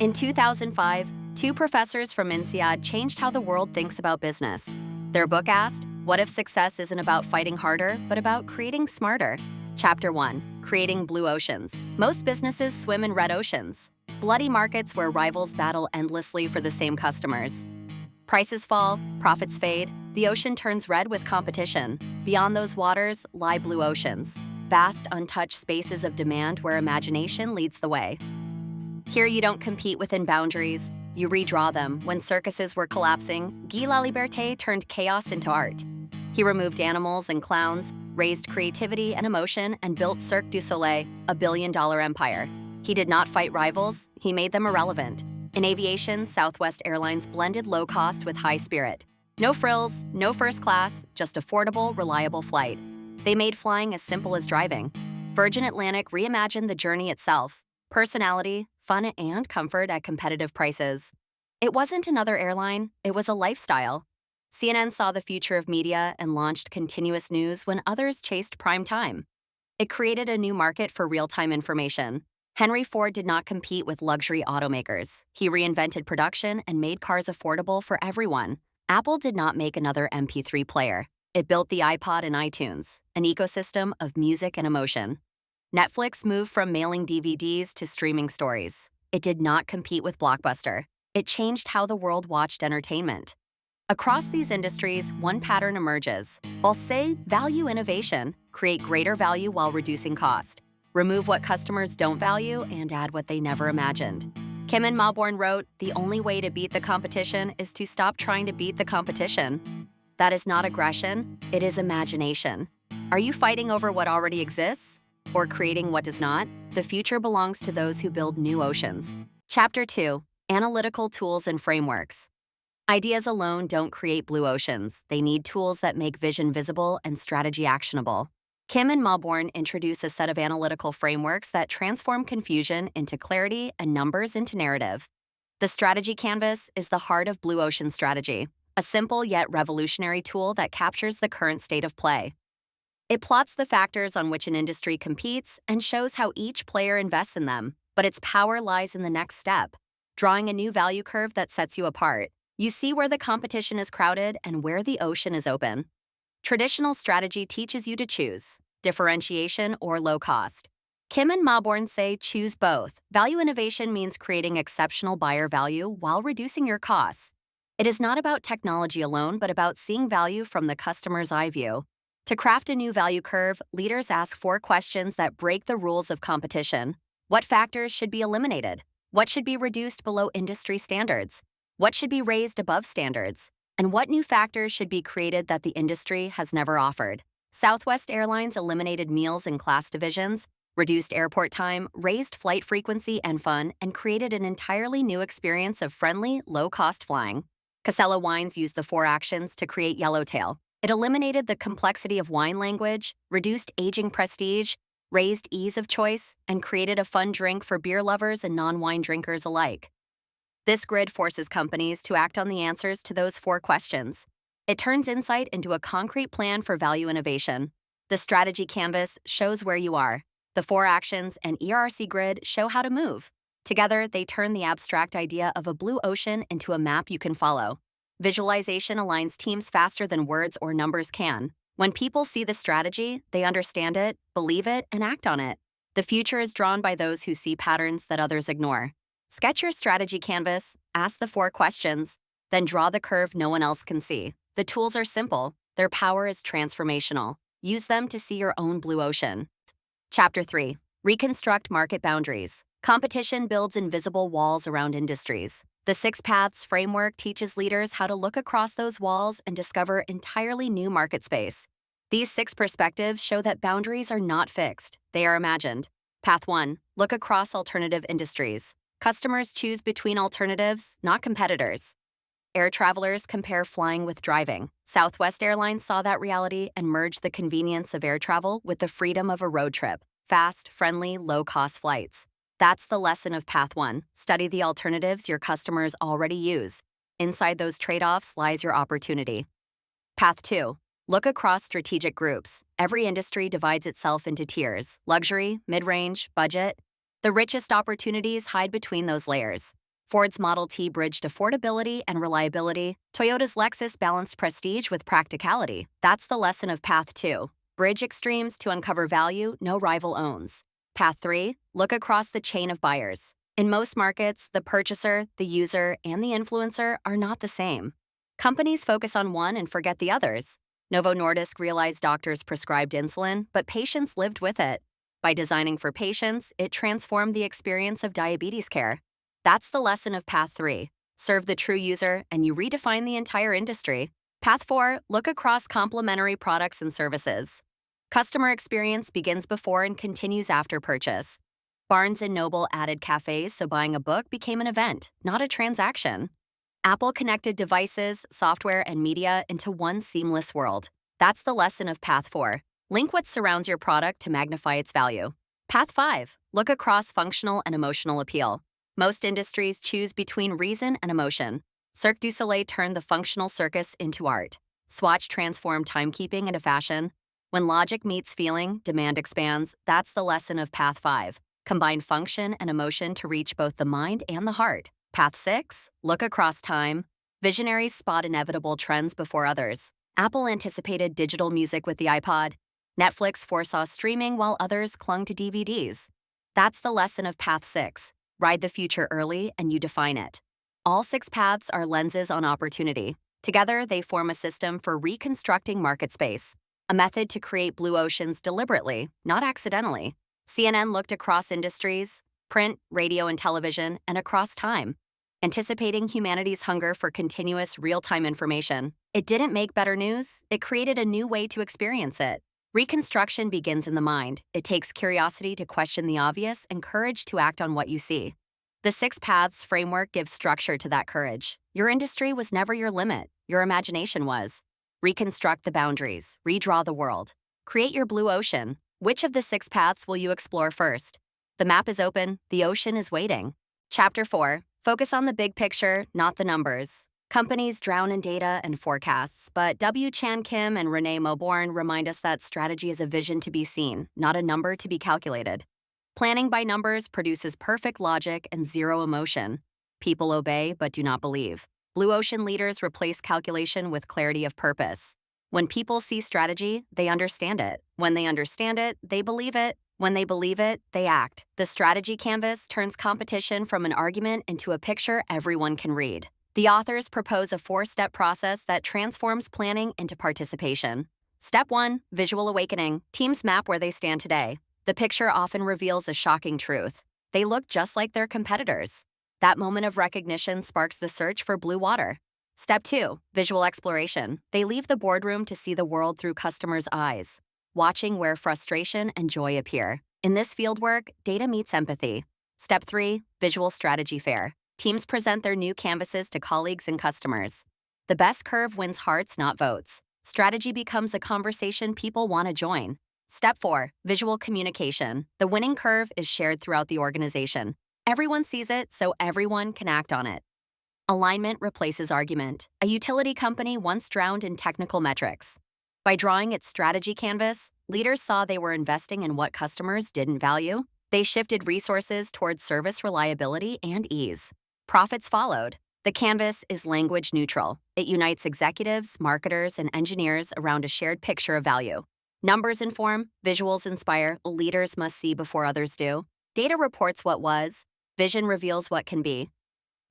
In 2005, two professors from INSEAD changed how the world thinks about business. Their book asked, "What if success isn't about fighting harder, but about creating smarter?" Chapter 1, Creating Blue Oceans. Most businesses swim in red oceans, bloody markets where rivals battle endlessly for the same customers. Prices fall, profits fade, the ocean turns red with competition. Beyond those waters lie blue oceans, vast untouched spaces of demand where imagination leads the way. Here you don't compete within boundaries, you redraw them. When circuses were collapsing, Guy Laliberté turned chaos into art. He removed animals and clowns, raised creativity and emotion, and built Cirque du Soleil, a billion-dollar empire. He did not fight rivals, he made them irrelevant. In aviation, Southwest Airlines blended low cost with high spirit. No frills, no first class, just affordable, reliable flight. They made flying as simple as driving. Virgin Atlantic reimagined the journey itself. Personality, fun, and comfort at competitive prices. It wasn't another airline, it was a lifestyle. CNN saw the future of media and launched continuous news when others chased prime time. It created a new market for real-time information. Henry Ford did not compete with luxury automakers. He reinvented production and made cars affordable for everyone. Apple did not make another MP3 player. It built the iPod and iTunes, an ecosystem of music and emotion. Netflix moved from mailing DVDs to streaming stories. It did not compete with Blockbuster. It changed how the world watched entertainment. Across these industries, one pattern emerges. I'll say value innovation, create greater value while reducing cost. Remove what customers don't value and add what they never imagined. Kim Renée Mauborgne wrote, "The only way to beat the competition is to stop trying to beat the competition." That is not aggression, it is imagination. Are you fighting over what already exists? Or creating what does not? The future belongs to those who build new oceans. Chapter 2, Analytical Tools and Frameworks. Ideas alone don't create blue oceans. They need tools that make vision visible and strategy actionable. Kim and Mauborgne introduce a set of analytical frameworks that transform confusion into clarity and numbers into narrative. The strategy canvas is the heart of blue ocean strategy, a simple yet revolutionary tool that captures the current state of play. It plots the factors on which an industry competes and shows how each player invests in them, but its power lies in the next step, drawing a new value curve that sets you apart. You see where the competition is crowded and where the ocean is open. Traditional strategy teaches you to choose differentiation or low cost. Kim and Mauborgne say choose both. Value innovation means creating exceptional buyer value while reducing your costs. It is not about technology alone, but about seeing value from the customer's eye view. To craft a new value curve, leaders ask 4 questions that break the rules of competition. What factors should be eliminated? What should be reduced below industry standards? What should be raised above standards? And what new factors should be created that the industry has never offered? Southwest Airlines eliminated meals in class divisions, reduced airport time, raised flight frequency and fun, and created an entirely new experience of friendly, low-cost flying. Casella Wines used the 4 actions to create Yellowtail. It eliminated the complexity of wine language, reduced aging prestige, raised ease of choice, and created a fun drink for beer lovers and non-wine drinkers alike. This grid forces companies to act on the answers to those 4 questions. It turns insight into a concrete plan for value innovation. The strategy canvas shows where you are. The 4 actions and ERC grid show how to move. Together, they turn the abstract idea of a blue ocean into a map you can follow. Visualization aligns teams faster than words or numbers can. When people see the strategy, they understand it, believe it, and act on it. The future is drawn by those who see patterns that others ignore. Sketch your strategy canvas, ask the 4 questions, then draw the curve no one else can see. The tools are simple. Their power is transformational. Use them to see your own blue ocean. Chapter 3, Reconstruct Market Boundaries. Competition builds invisible walls around industries. The 6 Paths framework teaches leaders how to look across those walls and discover entirely new market space. These 6 perspectives show that boundaries are not fixed, they are imagined. Path 1, look across alternative industries. Customers choose between alternatives, not competitors. Air travelers compare flying with driving. Southwest Airlines saw that reality and merged the convenience of air travel with the freedom of a road trip. Fast, friendly, low-cost flights. That's the lesson of Path 1. Study the alternatives your customers already use. Inside those trade-offs lies your opportunity. Path 2. Look across strategic groups. Every industry divides itself into tiers: luxury, mid-range, budget. The richest opportunities hide between those layers. Ford's Model T bridged affordability and reliability. Toyota's Lexus balanced prestige with practicality. That's the lesson of Path 2. Bridge extremes to uncover value no rival owns. Path 3. Look across the chain of buyers. In most markets, the purchaser, the user, and the influencer are not the same. Companies focus on one and forget the others. Novo Nordisk realized doctors prescribed insulin, but patients lived with it. By designing for patients, it transformed the experience of diabetes care. That's the lesson of Path 3. Serve the true user, and you redefine the entire industry. Path 4. Look across complementary products and services. Customer experience begins before and continues after purchase. Barnes & Noble added cafes so buying a book became an event, not a transaction. Apple connected devices, software, and media into one seamless world. That's the lesson of Path 4. Link what surrounds your product to magnify its value. Path 5. Look across functional and emotional appeal. Most industries choose between reason and emotion. Cirque du Soleil turned the functional circus into art. Swatch transformed timekeeping into fashion. When logic meets feeling, demand expands. That's the lesson of Path 5. Combine function and emotion to reach both the mind and the heart. Path 6. Look across time. Visionaries spot inevitable trends before others. Apple anticipated digital music with the iPod. Netflix foresaw streaming while others clung to DVDs. That's the lesson of Path 6. Ride the future early and you define it. All 6 paths are lenses on opportunity. Together, they form a system for reconstructing market space, a method to create blue oceans deliberately, not accidentally. CNN looked across industries, print, radio, and television, and across time, anticipating humanity's hunger for continuous, real-time information. It didn't make better news, it created a new way to experience it. Reconstruction begins in the mind. It takes curiosity to question the obvious and courage to act on what you see. The 6 paths framework gives structure to that courage. Your industry was never your limit. Your imagination was. Reconstruct the boundaries. Redraw the world. Create your blue ocean. Which of the 6 paths will you explore first? The map is open. The ocean is waiting. Chapter 4. Focus on the big picture, not the numbers. Companies drown in data and forecasts, but Kim Renée Mauborgne remind us that strategy is a vision to be seen, not a number to be calculated. Planning by numbers produces perfect logic and zero emotion. People obey but do not believe. Blue ocean leaders replace calculation with clarity of purpose. When people see strategy, they understand it. When they understand it, they believe it. When they believe it, they act. The strategy canvas turns competition from an argument into a picture everyone can read. The authors propose a 4-step process that transforms planning into participation. Step 1. Visual awakening. Teams map where they stand today. The picture often reveals a shocking truth. They look just like their competitors. That moment of recognition sparks the search for blue water. Step 2. Visual exploration. They leave the boardroom to see the world through customers' eyes, watching where frustration and joy appear. In this fieldwork, data meets empathy. Step 3. Visual strategy fair. Teams present their new canvases to colleagues and customers. The best curve wins hearts, not votes. Strategy becomes a conversation people want to join. Step 4. Visual communication. The winning curve is shared throughout the organization. Everyone sees it, so everyone can act on it. Alignment replaces argument. A utility company once drowned in technical metrics. By drawing its strategy canvas, leaders saw they were investing in what customers didn't value. They shifted resources towards service reliability and ease. Profits followed. The canvas is language neutral. It unites executives, marketers, and engineers around a shared picture of value. Numbers inform, visuals inspire, leaders must see before others do. Data reports what was, vision reveals what can be.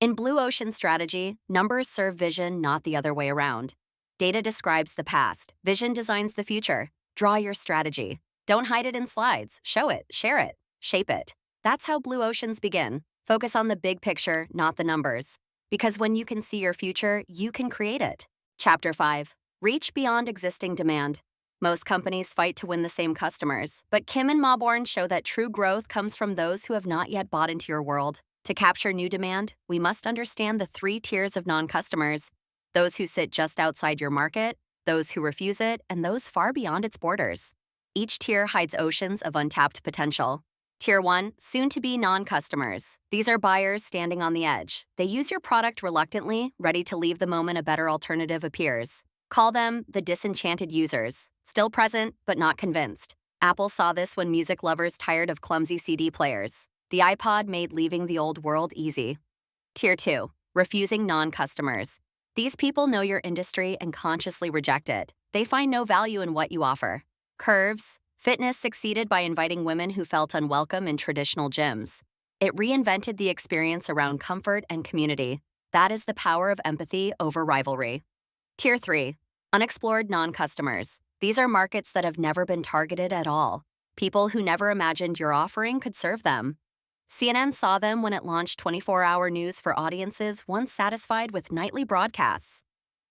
In blue ocean strategy, numbers serve vision, not the other way around. Data describes the past, vision designs the future. Draw your strategy. Don't hide it in slides. Show it, share it, shape it. That's how blue oceans begin. Focus on the big picture, not the numbers. Because when you can see your future, you can create it. Chapter 5. Reach beyond existing demand. Most companies fight to win the same customers, but Kim and Mauborgne show that true growth comes from those who have not yet bought into your world. To capture new demand, we must understand the 3 tiers of non-customers: those who sit just outside your market, those who refuse it, and those far beyond its borders. Each tier hides oceans of untapped potential. Tier 1, soon-to-be non-customers. These are buyers standing on the edge. They use your product reluctantly, ready to leave the moment a better alternative appears. Call them the disenchanted users, still present but not convinced. Apple saw this when music lovers tired of clumsy CD players. The iPod made leaving the old world easy. Tier 2. Refusing non-customers. These people know your industry and consciously reject it. They find no value in what you offer. Curves. Fitness succeeded by inviting women who felt unwelcome in traditional gyms. It reinvented the experience around comfort and community. That is the power of empathy over rivalry. Tier 3. Unexplored non-customers. These are markets that have never been targeted at all. People who never imagined your offering could serve them. CNN saw them when it launched 24-hour news for audiences once satisfied with nightly broadcasts.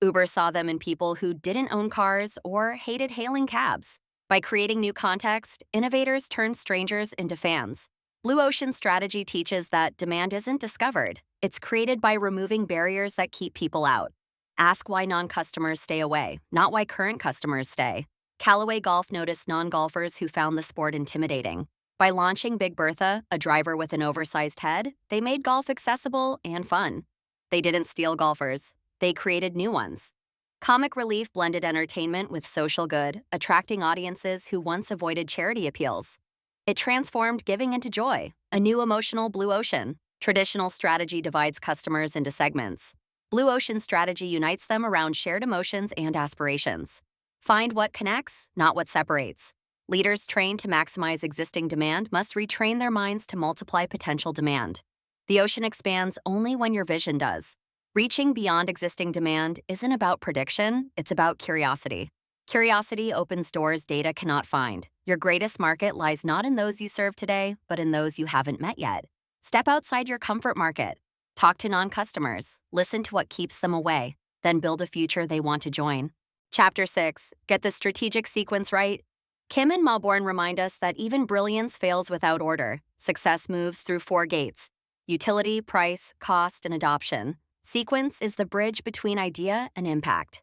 Uber saw them in people who didn't own cars or hated hailing cabs. By creating new context, innovators turn strangers into fans. Blue Ocean's strategy teaches that demand isn't discovered. It's created by removing barriers that keep people out. Ask why non-customers stay away, not why current customers stay. Callaway Golf noticed non-golfers who found the sport intimidating. By launching Big Bertha, a driver with an oversized head, they made golf accessible and fun. They didn't steal golfers. They created new ones. Comic Relief blended entertainment with social good, attracting audiences who once avoided charity appeals. It transformed giving into joy, a new emotional blue ocean. Traditional strategy divides customers into segments. Blue Ocean strategy unites them around shared emotions and aspirations. Find what connects, not what separates. Leaders trained to maximize existing demand must retrain their minds to multiply potential demand. The ocean expands only when your vision does. Reaching beyond existing demand isn't about prediction, it's about curiosity. Curiosity opens doors data cannot find. Your greatest market lies not in those you serve today, but in those you haven't met yet. Step outside your comfort market. Talk to non-customers. Listen to what keeps them away. Then build a future they want to join. Chapter 6. Get the strategic sequence right. Kim and Mauborgne remind us that even brilliance fails without order. Success moves through 4 gates: utility, price, cost, and adoption. Sequence is the bridge between idea and impact.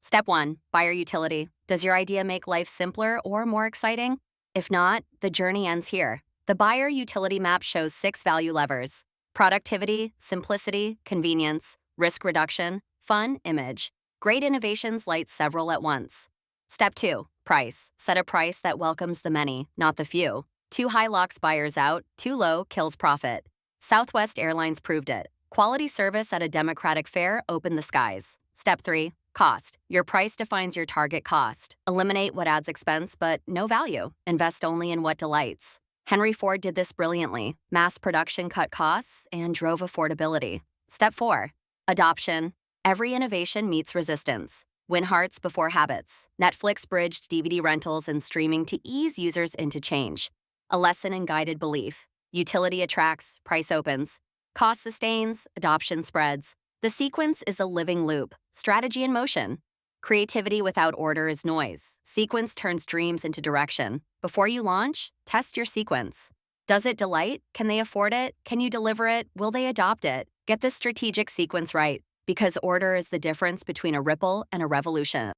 Step 1. Buyer utility. Does your idea make life simpler or more exciting? If not, the journey ends here. The buyer utility map shows 6 value levers: productivity, simplicity, convenience, risk reduction, fun, image. Great innovations light several at once. Step 2. Price. Set a price that welcomes the many, not the few. Too high locks buyers out, too low kills profit. Southwest Airlines proved it. Quality service at a democratic fare opened the skies. Step 3. Cost. Your price defines your target cost. Eliminate what adds expense but no value. Invest only in what delights. Henry Ford did this brilliantly. Mass production cut costs and drove affordability. Step 4. Adoption. Every innovation meets resistance. Win hearts before habits. Netflix bridged DVD rentals and streaming to ease users into change. A lesson in guided belief. Utility attracts, price opens. Cost sustains, adoption spreads. The sequence is a living loop, strategy in motion. Creativity without order is noise. Sequence turns dreams into direction. Before you launch, test your sequence. Does it delight? Can they afford it? Can you deliver it? Will they adopt it? Get the strategic sequence right, because order is the difference between a ripple and a revolution.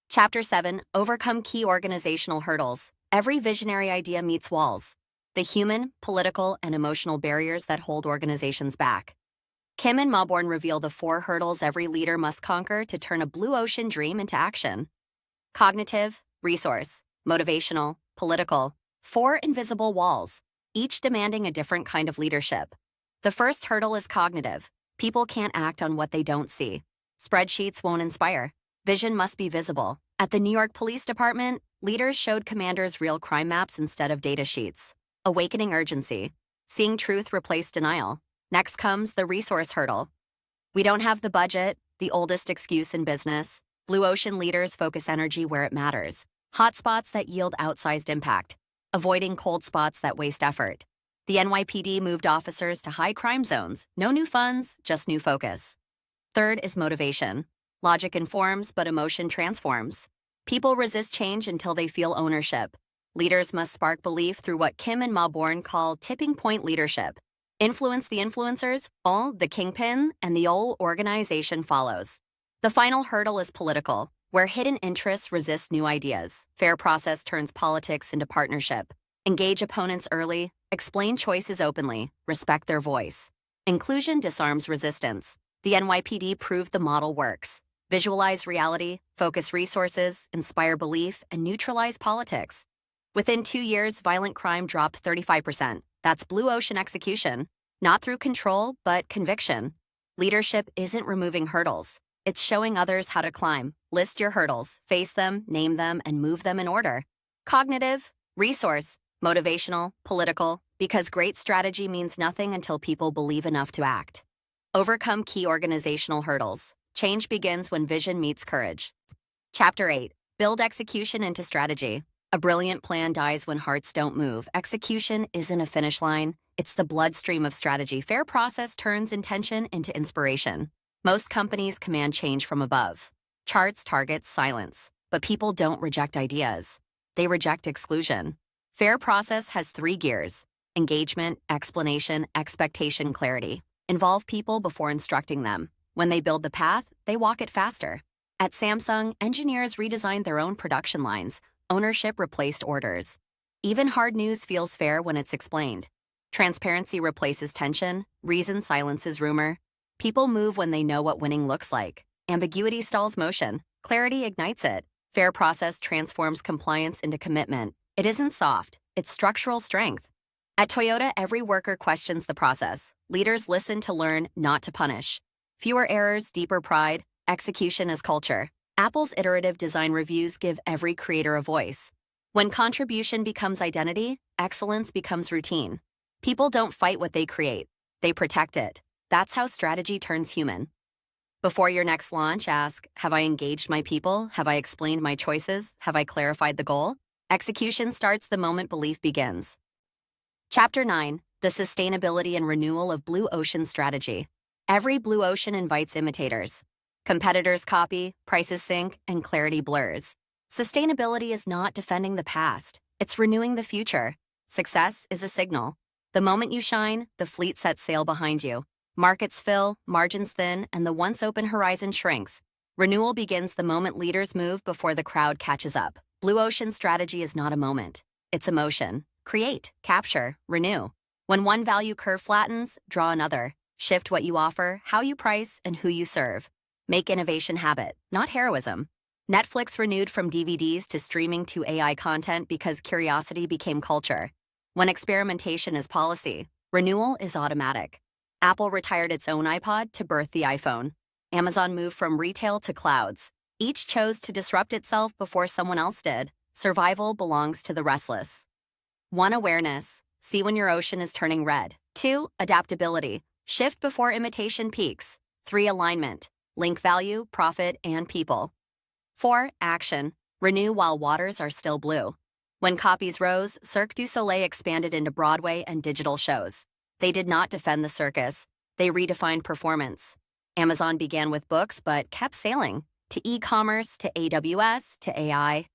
Chapter 7. Overcome key organizational hurdles. Every visionary idea meets walls. The human, political, and emotional barriers that hold organizations back. Kim and Mauborgne reveal the 4 hurdles every leader must conquer to turn a blue ocean dream into action. Cognitive, resource, motivational, political. 4 invisible walls, each demanding a different kind of leadership. The first hurdle is cognitive. People can't act on what they don't see. Spreadsheets won't inspire. Vision must be visible. At the New York Police Department, leaders showed commanders real crime maps instead of data sheets. Awakening urgency. Seeing truth replace denial. Next comes the resource hurdle. We don't have the budget, the oldest excuse in business. Blue ocean leaders focus energy where it matters. Hotspots that yield outsized impact. Avoiding cold spots that waste effort. The NYPD moved officers to high crime zones. No new funds, just new focus. Third is motivation. Logic informs, but emotion transforms. People resist change until they feel ownership. Leaders must spark belief through what Kim and Mauborgne call tipping point leadership. Influence the influencers, all the kingpin, and the whole organization follows. The final hurdle is political, where hidden interests resist new ideas. Fair process turns politics into partnership. Engage opponents early, explain choices openly, respect their voice. Inclusion disarms resistance. The NYPD proved the model works. Visualize reality, focus resources, inspire belief, and neutralize politics. Within 2 years, violent crime dropped 35%. That's blue ocean execution. Not through control, but conviction. Leadership isn't removing hurdles. It's showing others how to climb. List your hurdles, face them, name them, and move them in order. Cognitive, resource, motivational, political, because great strategy means nothing until people believe enough to act. Overcome key organizational hurdles. Change begins when vision meets courage. Chapter 8. Build execution into strategy. A brilliant plan dies when hearts don't move. Execution isn't a finish line. It's the bloodstream of strategy. Fair process turns intention into inspiration. Most companies command change from above. Charts, targets, silence. But people don't reject ideas. They reject exclusion. Fair process has 3 gears: engagement, explanation, expectation, clarity. Involve people before instructing them. When they build the path, they walk it faster. At Samsung, engineers redesigned their own production lines. Ownership replaced orders. Even hard news feels fair when it's explained. Transparency replaces tension. Reason silences rumor. People move when they know what winning looks like. Ambiguity stalls motion. Clarity ignites it. Fair process transforms compliance into commitment. It isn't soft. It's structural strength. At Toyota, every worker questions the process. Leaders listen to learn, not to punish. Fewer errors, deeper pride. Execution is culture. Apple's iterative design reviews give every creator a voice. When contribution becomes identity, excellence becomes routine. People don't fight what they create. They protect it. That's how strategy turns human. Before your next launch, ask, have I engaged my people? Have I explained my choices? Have I clarified the goal? Execution starts the moment belief begins. Chapter 9. The Sustainability and Renewal of Blue Ocean Strategy. Every blue ocean invites imitators. Competitors copy, prices sink, and clarity blurs. Sustainability is not defending the past. It's renewing the future. Success is a signal. The moment you shine, the fleet sets sail behind you. Markets fill, margins thin, and the once open horizon shrinks. Renewal begins the moment leaders move before the crowd catches up. Blue ocean strategy is not a moment. It's a motion. Create, capture, renew. When one value curve flattens, draw another. Shift what you offer, how you price, and who you serve. Make innovation habit, not heroism. Netflix renewed from DVDs to streaming to AI content because curiosity became culture. When experimentation is policy, renewal is automatic. Apple retired its own iPod to birth the iPhone. Amazon moved from retail to clouds. Each chose to disrupt itself before someone else did. Survival belongs to the restless. 1. Awareness. See when your ocean is turning red. 2. Adaptability. Shift before imitation peaks. 3. Alignment. Link value, profit, and people. 4. Action. Renew while waters are still blue. When copies rose, Cirque du Soleil expanded into Broadway and digital shows. They did not defend the circus. They redefined performance. Amazon began with books but kept sailing. To e-commerce, to AWS, to AI.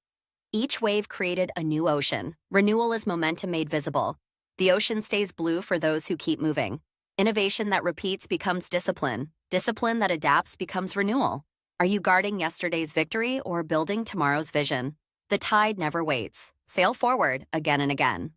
Each wave created a new ocean. Renewal is momentum made visible. The ocean stays blue for those who keep moving. Innovation that repeats becomes discipline. Discipline that adapts becomes renewal. Are you guarding yesterday's victory or building tomorrow's vision? The tide never waits. Sail forward again and again.